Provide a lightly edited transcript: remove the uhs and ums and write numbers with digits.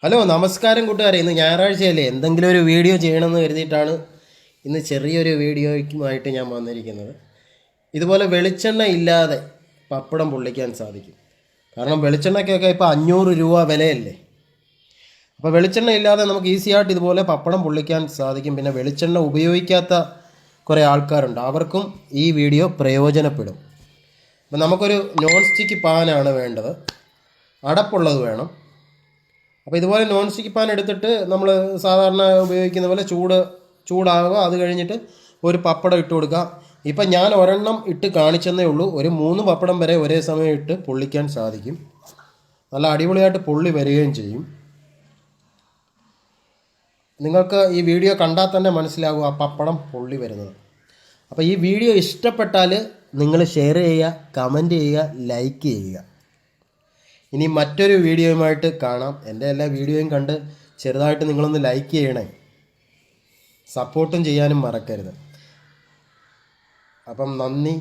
Hello നമസ്കാരം കൂട്ടുകാരെ. ഇന്ന് ഞായറാഴ്ചയല്ലേ, എന്തെങ്കിലും ഒരു വീഡിയോ ചെയ്യണമെന്ന് കരുതിയിട്ടാണ് ഇന്ന് ചെറിയൊരു വീഡിയോയ്ക്കുമായിട്ട് ഞാൻ വന്നിരിക്കുന്നത്. ഇതുപോലെ വെളിച്ചെണ്ണ ഇല്ലാതെ പപ്പടം പൊള്ളിക്കാൻ സാധിക്കും. കാരണം വെളിച്ചെണ്ണയ്ക്കൊക്കെ ഇപ്പോൾ 500 രൂപ വിലയല്ലേ. അപ്പോൾ വെളിച്ചെണ്ണ ഇല്ലാതെ നമുക്ക് ഈസിയായിട്ട് ഇതുപോലെ പപ്പടം പൊള്ളിക്കാൻ സാധിക്കും. പിന്നെ വെളിച്ചെണ്ണ ഉപയോഗിക്കാത്ത കുറേ ആൾക്കാരുണ്ട്, അവർക്കും ഈ വീഡിയോ പ്രയോജനപ്പെടും. അപ്പം നമുക്കൊരു നോൺ സ്റ്റിക്ക് പാനാണ് വേണ്ടത്, അടപ്പുള്ളത് വേണം. അപ്പോൾ ഇതുപോലെ നോൺ സ്റ്റിക്ക് പാൻ എടുത്തിട്ട് നമ്മൾ സാധാരണ ഉപയോഗിക്കുന്ന പോലെ ചൂടാവുക. അത് കഴിഞ്ഞിട്ട് ഒരു പപ്പടം ഇട്ട് കൊടുക്കുക. ഇപ്പം ഞാൻ ഒരെണ്ണം ഇട്ട് കാണിച്ചെന്നേ ഉള്ളൂ. ഒരു 3 പപ്പടം വരെ ഒരേ സമയം ഇട്ട് പൊള്ളിക്കാൻ സാധിക്കും. നല്ല അടിപൊളിയായിട്ട് പൊള്ളി വരികയും ചെയ്യും. നിങ്ങൾക്ക് ഈ വീഡിയോ കണ്ടാൽ തന്നെ മനസ്സിലാകും ആ പപ്പടം പൊള്ളി വരുന്നത്. അപ്പോൾ ഈ വീഡിയോ ഇഷ്ടപ്പെട്ടാൽ നിങ്ങൾ ഷെയർ ചെയ്യുക, കമൻറ്റ് ചെയ്യുക, ലൈക്ക് ചെയ്യുക. ഇനി മറ്റൊരു വീഡിയോയുമായിട്ട് കാണാം. എൻ്റെ എല്ലാ വീഡിയോയും കണ്ട് ചെറുതായിട്ട് നിങ്ങളൊന്ന് ലൈക്ക് ചെയ്യണേ, സപ്പോർട്ടും ചെയ്യാനും മറക്കരുത്. അപ്പം നന്ദി.